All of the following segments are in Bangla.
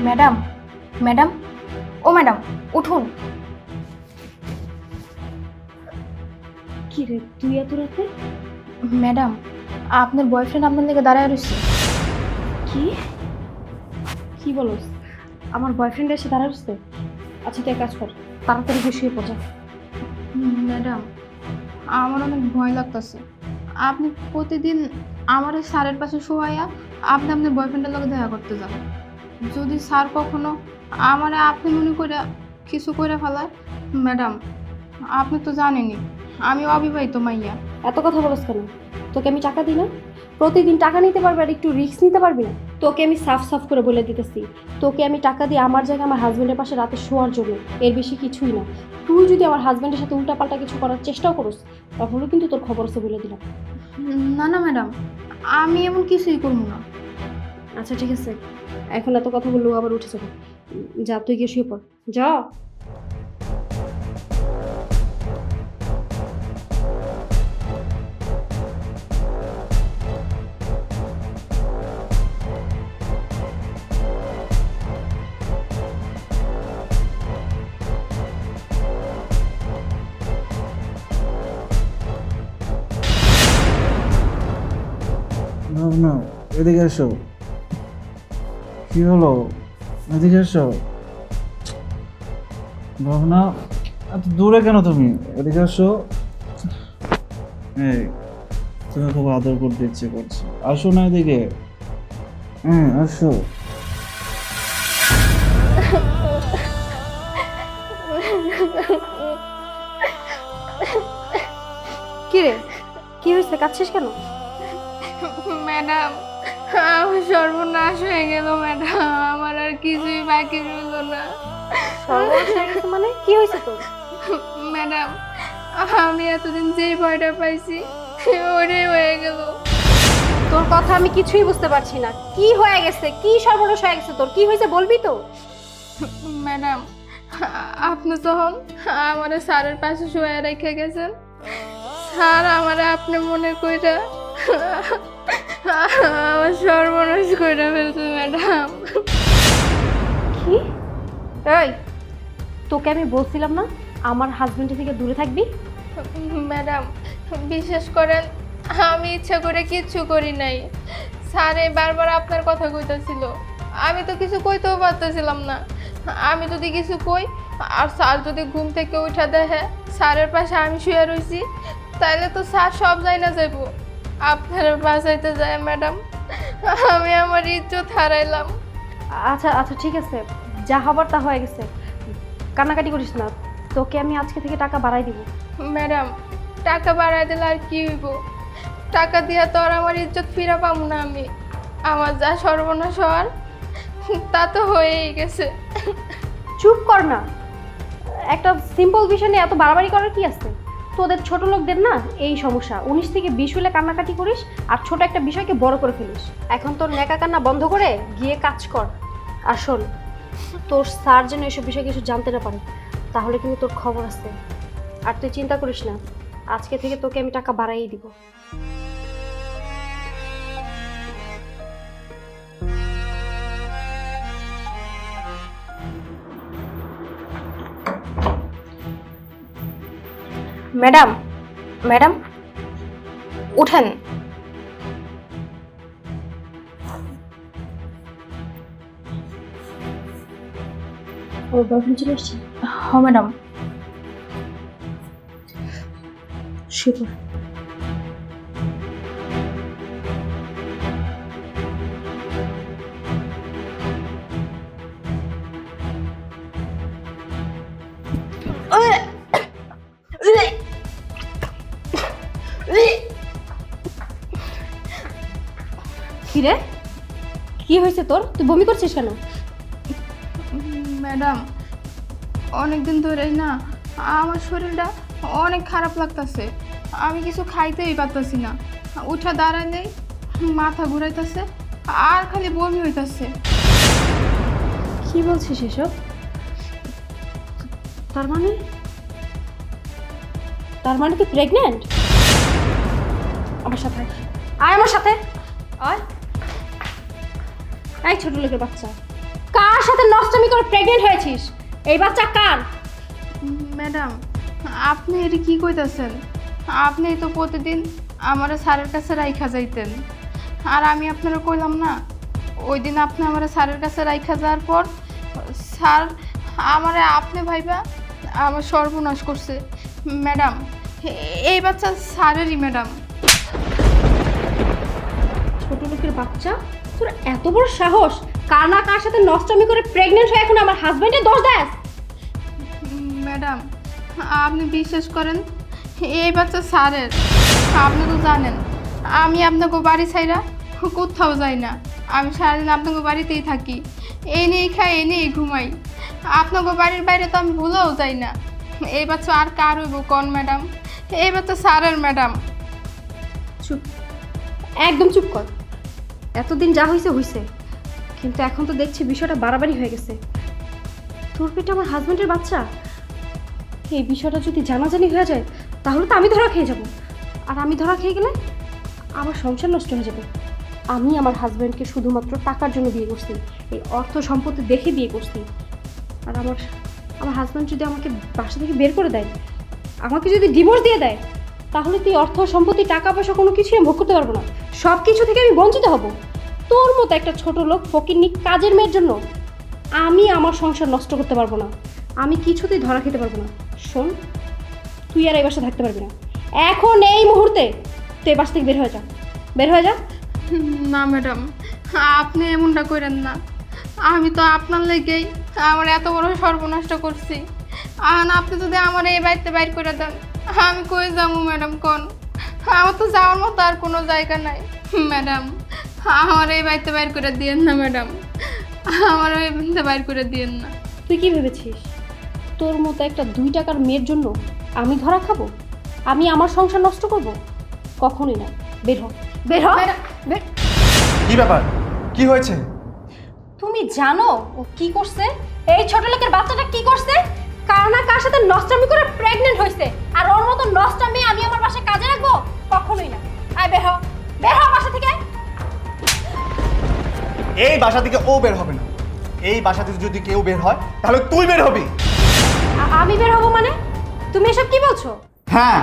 ম্যাডাম, ম্যাডাম, ও ম্যাডাম, উঠুন। কি রে তুই এত রাতে? ম্যাডাম, আপনার বয়ফ্রেন্ড আপনার দিকে দাঁড়ায় রয়েছে। কি কি বলস? আমার বয়ফ্রেন্ড এসে দাঁড়া রয়েছে? আচ্ছা তুই এক কাজ কর, তাড়াতাড়ি গিয়ে শুয়ে পড়া। ম্যাডাম, আমার অনেক ভয় লাগতেছে। আপনি প্রতিদিন আমার এই স্যারের পাশে শোয়াইয়া আপনি আপনার বয়ফ্রেন্ডের লগে দেখা করতে যান। যদি স্যার কখনো আমার আপনি মনে করে কিছু করে ফেলায়, ম্যাডাম আপনি তো জানেনই আমি অবিবাহিত মাইয়া। এত কথা বলস কেন? তোকে আমি টাকা দিই না? প্রতিদিন টাকা নিতে পারবি আর একটু রিস্ক নিতে পারবি না? তোকে আমি সাফ সাফ করে বলে দিতেছি, তোকে আমি টাকা দিই আমার জায়গায় আমার হাজবেন্ডের পাশে রাতে শোয়ার জন্য, এর বেশি কিছুই না। তুই যদি আমার হাজবেন্ডের সাথে উল্টাপাল্টা কিছু করার চেষ্টাও করিস তাহলে কিন্তু তোর খবর আছে বলে দিলাম। না না ম্যাডাম, আমি এমন কিছুই করবো না। আচ্ছা ঠিক আছে, এখন এত কথা বললেও আবার উঠে যাবে। যা তুই গিয়ে শুয়ে পড়, যা। না না, এদিকে এসো। কি হলো? এদিকে এসো। ভাবনা, এত দূরে কেন তুমি? এদিকে এসো। এই, তুমি খুব আদর করতে ইচ্ছে করছে, আসো না এদিকে। আসো। কি রে, কি হয়েছে? কাঁদছিস কেন? ম্যাডাম, আমার সর্বনাশ হয়ে গেল ম্যাডাম, আমার আর কিছুই বাকি রইল না। সর্বনাশ হয়ে গেছে মানে? কি হয়েছে তোর? ম্যাডাম, আমি এতদিন যেই ভয়টা পাইছি ওটাই হয়ে গেল। তোর কথা আমি কিছুই বুঝতে পারছি না। কি হয়ে গেছে? কি সর্বনাশ হয়ে গেছে তোর? কি হয়েছে বলবি তো? ম্যাডাম, আপনি তখন আমার স্যারের পাশে শুয়ে রেখে গেছেন। স্যার আমার আপনি মনে কইরা আমার সর্বনাশ করে ফেলছে ম্যাডাম। কি? এই, তোকে আমি বলছিলাম না আমার হাজবেন্ডের থেকে দূরে থাকবি? ম্যাডাম, বিশ্বাস করেন আমি ইচ্ছা করে কিচ্ছু করি নাই। স্যারে বারবার আপনার কথা কইতাছিল, আমি তো কিছু কইতেও পারতেছিলাম না। আমি যদি কিছু কই আর স্যার যদি ঘুম থেকে উঠা দেখে স্যারের পাশে আমি শুয়ে রইছি, তাইলে তো স্যার সব যাই না যাইব। আপনার বাঁচাইতে যায় ম্যাডাম, আমি আমার ইজ্জত হারাইলাম। আচ্ছা আচ্ছা ঠিক আছে, যা হবার তা হয়ে গেছে, কান্নাকাটি করিস না। তোকে আমি আজকে থেকে টাকা বাড়াই দিব। ম্যাডাম, টাকা বাড়াই দিলে আর কি হইব? টাকা দিয়া তো আর আমার ইজ্জত ফিরা পাবো না আমি। আমার যা সর্বনাশ হওয়ার তা তো হয়েই গেছে। চুপ কর না। একটা সিম্পল বিষয় নিয়ে এত বাড়াবাড়ি করার কি আছে? তোদের ছোট লোকদের না এই সমস্যা, 19 থেকে 20 হলে কান্নাকাটি করিস আর ছোট একটা বিষয়কে বড় করে ফেলিস। এখন তোর নেকা কান্না বন্ধ করে গিয়ে কাজ কর। আর শোন, তোর স্যার যেন এসব বিষয়ে কিছু জানতে না পারে, তাহলে কিন্তু তোর খবর আছে। আর তুই চিন্তা করিস না, আজকে থেকে তোকে আমি টাকা বাড়াইয়ে দিব। ম্যাডাম, ম্যাডাম, উঠেন। ওর বয়ফ্রেন্ড চলে এসছে? হ ম্যাডাম। শুয়ে পড়। কি রে, কি হয়েছে তোর? তুই বমি করছিস কেন? ম্যাডাম, অনেকদিন ধরেই না আমার শরীরটা অনেক খারাপ লাগতেছে। আমি কিছু খাইতেই পারতেছি না। উঠা দাঁড়ালেই মাথা ঘুরাইতেছে আর খালি বমি হইতাছে। কি বলছিস এসব? তার মানে তুই প্রেগন্যান্ট? আমার সাথে আয়, আমার সাথে আয়। এই ছোট লোকের বাচ্চা, কার সাথে নষ্টামি করে প্রেগনেন্ট হয়েছিস? এই বাচ্চা কার? ম্যাডাম, আপনি এটা কি কইতাছেন? আপনি তো প্রতিদিন আমার স্যারের কাছে রাইখা যাইতেন, আর আমি আপনারা কইলাম না ওই দিন আপনি আমার স্যারের কাছে রাইখা যাওয়ার পর স্যার আমারে আপনি ভাইবা আমার সর্বনাশ করছে। ম্যাডাম, এই বাচ্চা স্যারেরই ম্যাডাম। ছোট লোকের বাচ্চা, তোর এত বড় সাহস! কার না কার সাথে নষ্টামি করে প্রেগনেন্ট হয়ে এখন আমার হাজবেন্ডের দোষ দেস? ম্যাডাম, আপনি বিশ্বাস করেন এই বাচ্চা স্যারের। আপনি তো জানেন আমি আপনাকে বাড়ি ছাইরা কোথাও যাই না, আমি সারাদিন আপনাকে বাড়িতেই থাকি, এই নিয়েই খাই এই নিয়েই ঘুমাই। আপনাকে বাড়ির বাইরে তো আমি ভুলেও যাই না। এই বাচ্চা আর কার হইব কোন ম্যাডাম? এই বাচ্চা স্যারের ম্যাডাম। চুপ, একদম চুপ কর। এতদিন যা হয়েছে হয়েছে, কিন্তু এখন তো দেখছি বিষয়টা বাড়াবাড়ি হয়ে গেছে। তোর পেটে আমার হাজবেন্ডের বাচ্চা, এই বিষয়টা যদি জানাজানি হয়ে যায় তাহলে তো আমি ধরা খেয়ে যাব, আর আমি ধরা খেয়ে গেলে আমার সংসার নষ্ট হয়ে যাবে। আমি আমার হাজবেন্ডকে শুধুমাত্র টাকার জন্য বিয়ে করছি, এই অর্থ সম্পত্তি দেখে বিয়ে করছি। আর আমার আমার হাজবেন্ড যদি আমাকে বাসা থেকে বের করে দেয়, আমাকে যদি ডিভোর্স দিয়ে দেয়, তাহলে তুই অর্থ সম্পত্তি টাকা পয়সা কোনো কিছুই আমি ভোগ করতে পারবো না, সব কিছু থেকে আমি বঞ্চিত হব। তোর মতো একটা ছোট লোক ফকিন্নি কাজের মেয়ের জন্য আমি আমার সংসার নষ্ট করতে পারবো না, আমি কিছুতেই ধরা খেতে পারবো না। শোন, তুই আর এই বাসা থাকতে পারবি না, এখন এই মুহূর্তে তুই এই বাসা থেকে বের হয়ে যা, বের হয়ে যা। না ম্যাডাম, আপনি এমনটা করেন না। আমি তো আপনার লেগেই আমার এত বড় সর্বনষ্ট করছি, আর আপনি যদি আমার এই বাড়িতে বাইর করে দেন আমি কই যাবো ম্যাডাম? কোন আমার তো যাওয়ার মতো আর কোনো জায়গা নাই। ম্যাডাম, আমার এই বাড়িতে বাইর করে দিয়েন না ম্যাডাম, আমার এই বাড়িতে বাইর করে দিয়েন না। তুই কি ভেবেছিস তোর মতো একটা 2 টাকার মেয়ের জন্য আমি ধরা খাবো? আমি আমার সংসার নষ্ট করব? কখনোই না। বের হ, বের হ। বের। কি ব্যাপার? কি হয়েছে? তুমি জানো ও কি করছে? এই ছোট লোকের বাচ্চাটা কি করছে? কার না কার সাথে নষ্টামি করে প্রেগনেন্ট হয়েছে, আর ওর মতো নষ্টামি আমি আমার বাসায় কাজে রাখবো? কখনোই না। আয় বের হ, বের হ বাসা থেকে। এই বাসা থেকে ও বের হবে না। এই বাসা থেকে যদি কেউ বের হয় তাহলে তুই বের হবি। আমি বের হব মানে? তুমি এসব কি বলছো? হ্যাঁ,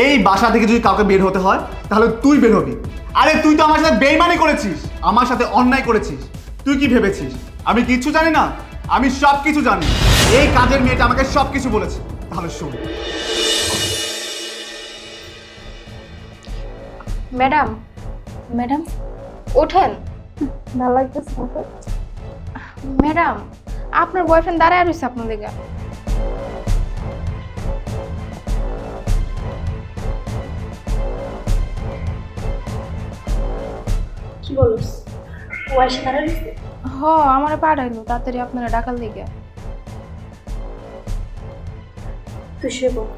এই বাসা থেকে যদি কাউকে বের হতে হয় তাহলে তুই বের হবি। আরে তুই তো আমার সাথে বেইমানি করেছিস, আমার সাথে অন্যায় করেছিস। তুই কি ভেবেছিস আমি কিচ্ছু জানি না? আমি সব কিছু জানি। এই কাজের মেয়েটা আমাকে সব কিছু বলেছে। তাহলে শোন। ম্যাডাম, ম্যাডাম ওঠেন। ভালো লাগতেছে। ম্যাডাম, আপনার বয়ফ্রেন্ড দাঁড়ায় রয়েছে আপনার লেগে। কি বলিস? ও এসে দাঁড়াইছে? হ, আমার পাঠাইলো তাড়াতাড়ি আপনারা ডাকার লেগে। তুই শুয়ে পড়।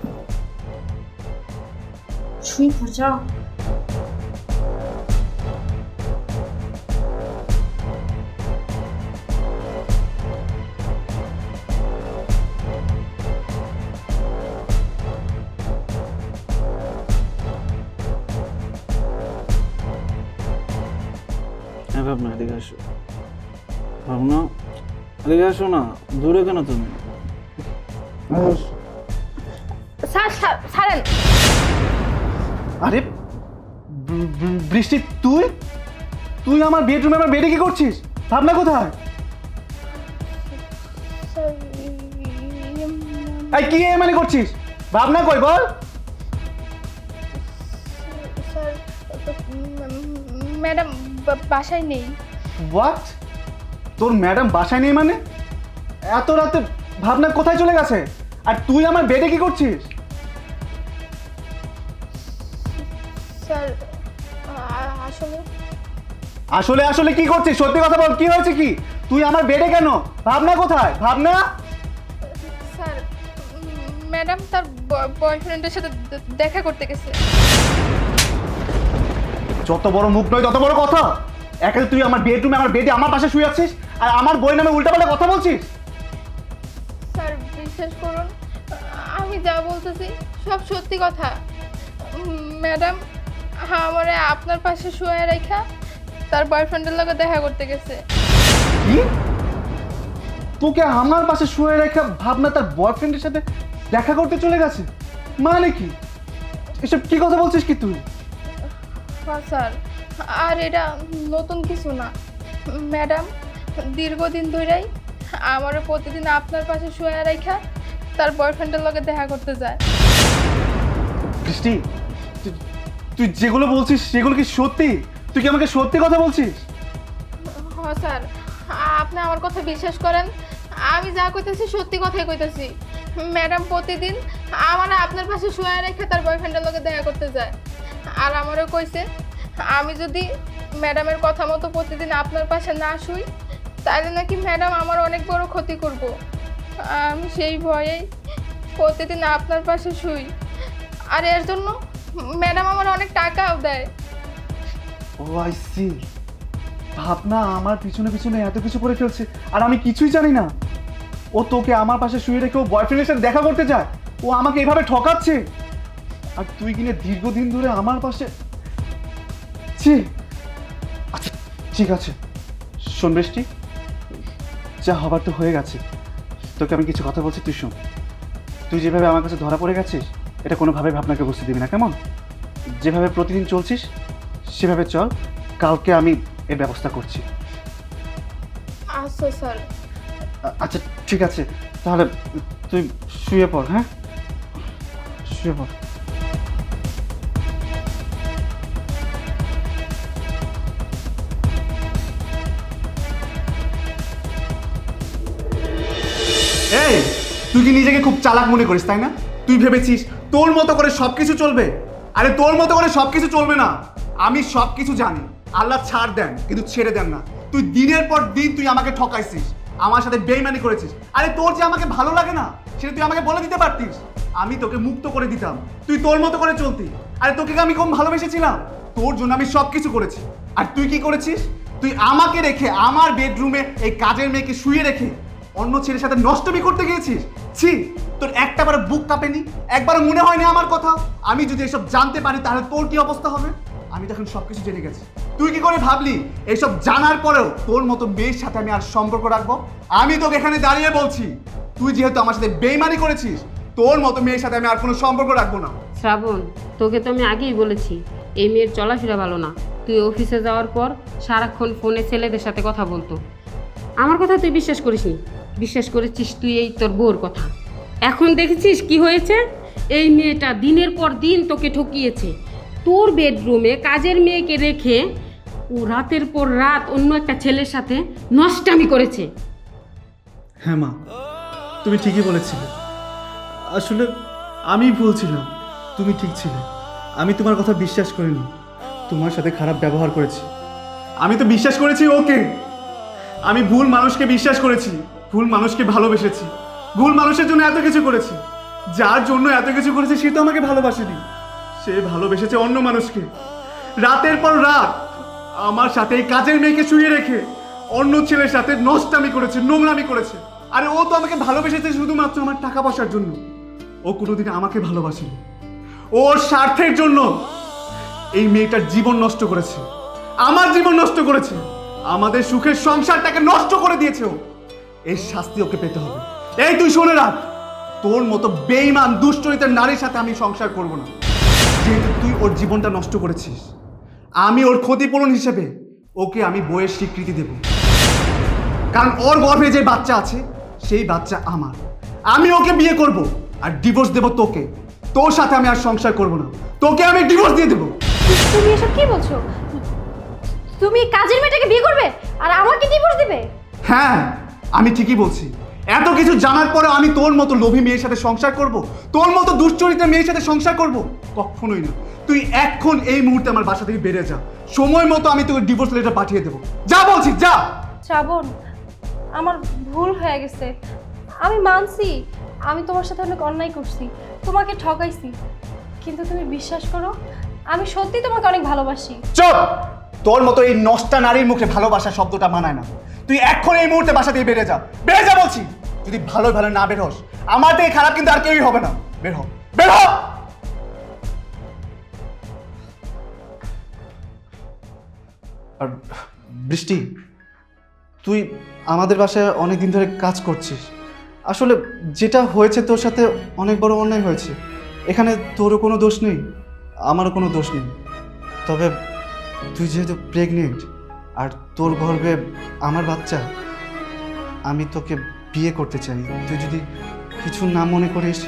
শুয়ে পড়, যাও। হ্যাঁ ভাবনা, এদিকে আসো। ভাবনা, এদিকে আসো না, দূরে কেন তুমি? স্যার, ছাড়েন। আরে বৃষ্টি, তুই তুই আমার বেডরুমে আমার বেডে কি করছিস? ভাবনা কোথায়? এই কি মানে করছিস? ভাবনা কই বল? স্যার, ম্যাডাম বাসায় নেই। হোয়াট? তোর ম্যাডাম বাসায় নেই মানে? এত রাতে ভাবনা কোথায় চলে গেছে? আর তুই আমার বেডে কি করছিস? স্যার, আসলে আসলে আসলে কি করছিস? সত্যি কথা বল, কি হয়েছে কি? তুই আমার বেডে কেন? ভাবনা কোথায়? ভাবনা? স্যার, ম্যাডাম তার বয়ফ্রেন্ডের সাথে দেখা করতে গেছে। যত বড় মুখ নয় তত বড় কথা। একে তুই আমার বেডরুমে আমার বেডে আমার পাশে শুয়ে আছিস, আর আমার বই নামে উল্টাপাল্টা কথা বলছিস। স্যার, বিশ্বাস করুন আমি যা বলতেছি সব সত্যি কথা। ম্যাডাম আমারে আপনার পাশে শুয়ে রাখা তার বয়ফ্রেন্ডের লগে দেখা করতে গেছে। কি? তোকে আমার পাশে শুয়ে রেখে ভাবনা তার বয়ফ্রেন্ডের সাথে দেখা করতে চলে গেছে, মানে কি? এসব কি কথা বলছিস কি তুই? হ্যাঁ স্যার, আর এটা নতুন কিছু না ম্যাডাম, দীর্ঘদিন ধরেই আমার প্রতিদিন আপনার পাশে শুয়ে রাখা তার বয়ফ্রেন্ডের লগে দেখা করতে যায়। বৃষ্টি, তুই যেগুলো বলছিস সেগুলো কি সত্যি? তুই কি আমাকে সত্যি কথা বলছিস? হ্যাঁ স্যার, আপনি আমার কথা বিশ্বাস করেন, আমি যা কইতেছি সত্যি কথাই কইতেছি। ম্যাডাম প্রতিদিন আমার আপনার পাশে শুয়ে রেখে তার বয়ফ্রেন্ডের লগে দেখা করতে যায়, আর আমারও কইছে আমি যদি ম্যাডামের কথা মতো প্রতিদিন আপনার পাশে না শুই তাহলে নাকি ম্যাডাম আমার অনেক বড় ক্ষতি করব। আমি সেই ভয়েই প্রতিদিন আপনার পাশে শুই, আর এর জন্য ম্যাডাম আমার অনেক টাকাও দেয়। ও আই সি। ভাবনা আমার পিছনে পিছনে এত কিছু করে ফেলছে আর আমি কিছুই জানি না। ও তোকে আমার পাশে শুয়ে রেখে ও বয়ফ্রেন্ডের সাথে দেখা করতে যায়, ও আমাকে এভাবে ঠকাচ্ছে, আর তুই কিনে দীর্ঘদিন ধরে আমার পাশে। ছি। আচ্ছা ঠিক আছে, শোন বৃষ্টি, যা হবার তো হয়ে গেছে। তোকে আমি কিছু কথা বলছি, তুই শোন। তুই যেভাবে আমার কাছে ধরা পড়ে গেছিস এটা কোনোভাবে ভাবনাকে বুঝতে দিবি না, কেমন? যেভাবে প্রতিদিন চলছিস সেভাবে চল, কালকে আমি এর ব্যবস্থা করছি। আচ্ছা স্যার। আচ্ছা ঠিক আছে, তাহলে তুই শুয়ে পড়। হ্যাঁ, শুয়ে পড়। এই, তুই কি নিজেকে খুব চালাক মনে করিস তাই না? তুই ভেবেছিস তোর মতো করে সবকিছু চলবে? আরে তোর মতো করে সবকিছু চলবে না। আমি সবকিছু জানি। আল্লাহ ছাড় দেন কিন্তু ছেড়ে দেন না। তুই দিনের পর দিন তুই আমাকে ঠকাইছিস, আমার সাথে বেইমানি করেছিস। আরে তোর যে আমাকে ভালো লাগে না সেটা তুই আমাকে বলে দিতে পারতিস, আমি তোকে মুক্ত করে দিতাম, তুই তোর মতো করে চলতি। আরে তোকে আমি কম ভালোবেসেছিলাম? তোর জন্য আমি সবকিছু করেছি। আর তুই কি করেছিস? তুই আমাকে রেখে আমার বেডরুমে এই কাজের মেয়েকে শুয়ে রেখে অন্য ছেলের সাথে নষ্টমি করতে গিয়েছিস। ছি, তোর একটাবার বুক কাঁপেনি? একবার মনে হয়নি আমার কথা? আমি যদি এসব জানতে পারি তাহলে তোর কি অবস্থা হবে? আমি তখন সবকিছু জেনে গেছি। তুই কি করে ভাবলি এইসব জানার পরেও তোর মতো মেয়ের সাথে আমি আর সম্পর্ক রাখবো? আমি তোকে এখানে দাঁড়িয়ে বলছি, তুই যেহেতু আমার সাথে বেইমানি করেছিস, তোর মতো মেয়ের সাথে আমি আর কোনো সম্পর্ক রাখবো না। শ্রাবণ, তোকে তো আমি আগেই বলেছি এই মেয়ের চলাফেরা ভালো না। তুই অফিসে যাওয়ার পর সারাক্ষণ ফোনে ছেলেদের সাথে কথা বলতো। আমার কথা তুই বিশ্বাস করিসনি, বিশ্বাস করেছিস তুই এই তোর বউর কথা। এখন দেখেছিস কি হয়েছে? এই মেয়েটা দিনের পর দিন তোকে ঠকিয়েছে। তোর বেডরুমে কাজের মেয়েকে রেখে ও রাতের পর রাত অন্য একটা ছেলের সাথে নষ্টামি করেছে। হ্যাঁ মা, তুমি ঠিকই বলেছিলে। আসলে আমি ভুল ছিলাম, তুমি ঠিক ছিলে। আমি তোমার কথা বিশ্বাস করিনি, তোমার সাথে খারাপ ব্যবহার করেছি। আমি তো বিশ্বাস করেছি ওকে। আমি ভুল মানুষকে বিশ্বাস করেছি, ভুল মানুষকে ভালোবেসেছি, ভুল মানুষের জন্য এত কিছু করেছি। যার জন্য এত কিছু করেছে সে তো আমাকে ভালোবাসেনি, সে ভালোবেসেছে অন্য মানুষকে। রাতের পর রাত আমার সাথে এই কাজের মেয়েকে শুয়ে রেখে অন্য ছেলের সাথে নষ্টামি করেছে, নোংরামি করেছে। আরে ও তো আমাকে ভালোবেসেছে শুধুমাত্র আমার টাকা পয়সার জন্য। ও কোনোদিন আমাকে ভালোবাসেনি। ওর স্বার্থের জন্য এই মেয়েটার জীবন নষ্ট করেছে, আমার জীবন নষ্ট করেছে, আমাদের সুখের সংসারটাকে নষ্ট করে দিয়েছে ও। এর শাস্তি ওকে পেতে হবে। এই তুই শুনে রাখ, তোর মতো বেঈমান দুশ্চরিত্রের নারীর সাথে আমি সংসার করব না। যেহেতু তুই ওর জীবনটা নষ্ট করেছিস, আমি ওর ক্ষতিপূরণ হিসেবে ওকে আমি বইয়ের স্বীকৃতি দেব। কারণ ওর গর্ভে যে বাচ্চা আছে সেই বাচ্চা আমার। আমি ওকে বিয়ে করব আর ডিভোর্স দেব তোকে। তোর সাথে আমি আর সংসার করব না, তোকে আমি ডিভোর্স দিয়ে দেবো। তুমি এসব কি বলছো? তুমি কাজের মেয়েটাকে বিয়ে করবে আর আমাকে ডিভোর্স দিবে? হ্যাঁ, আমি ঠিকই বলছি। এত কিছু জানার পরে আমি তোর মতো লোভী মেয়ের সাথে সংসার করব? তোর মতো দুশ্চরিত্রের মেয়ের সাথে সংসার করব? কখনোই না। তুই এখন এই মুহূর্তে আমার বাসা থেকে বেরিয়ে যা, সময় মতো আমি তোকে ডিভোর্স লেটার পাঠিয়ে দেবো। যা বলছি, যা। শ্রাবণ, আমার ভুল হয়ে গেছে, আমি মানছি আমি তোমার সাথে অনেক অন্যায় করছি, তোমাকে ঠকাইছি, কিন্তু তুমি বিশ্বাস করো আমি সত্যি তোমাকে অনেক ভালোবাসি। চুপ! তোর মতো এই নষ্টা নারীর মুখে ভালোবাসা শব্দটা মানায় না। তুই এখন এই মুহূর্তে বাসা থেকে বেরিয়ে যা, বেরিয়ে যা বলছি। যদি ভালো ভালো না বের হস, আমার থেকে খারাপ কিন্তু আর কেউই হবে না। বের হ, বের হ। আর বৃষ্টি, তুই আমাদের বাসায় অনেক দিন ধরে কাজ করছিস। আসলে যেটা হয়েছে তোর সাথে অনেক বড় অন্যায় হয়েছে। এখানে তোরও কোনো দোষ নেই, আমারও কোনো দোষ নেই। তবে তুই যেহেতু প্রেগনেন্ট আর তোর গর্ভে আমার বাচ্চা, আমি তোকে বিয়ে করতে চাই। তুই যদি কিছু না মনে করিস,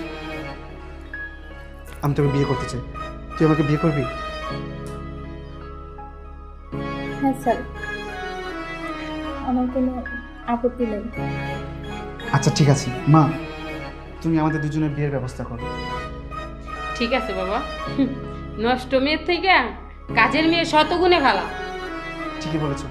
আমি তোকে বিয়ে করতে চাই। তুই আমাকে বিয়ে করবি? হ্যাঁ স্যার, আমার কোনো আপত্তি নেই। আচ্ছা ঠিক আছে মা, তুমি আমাদের দুজনের বিয়ের ব্যবস্থা করো। ঠিক আছে বাবা, নষ্ট মেয়ের থেকে কাজের মেয়ে শতগুণে ভালো। ঠিকই বলেছো।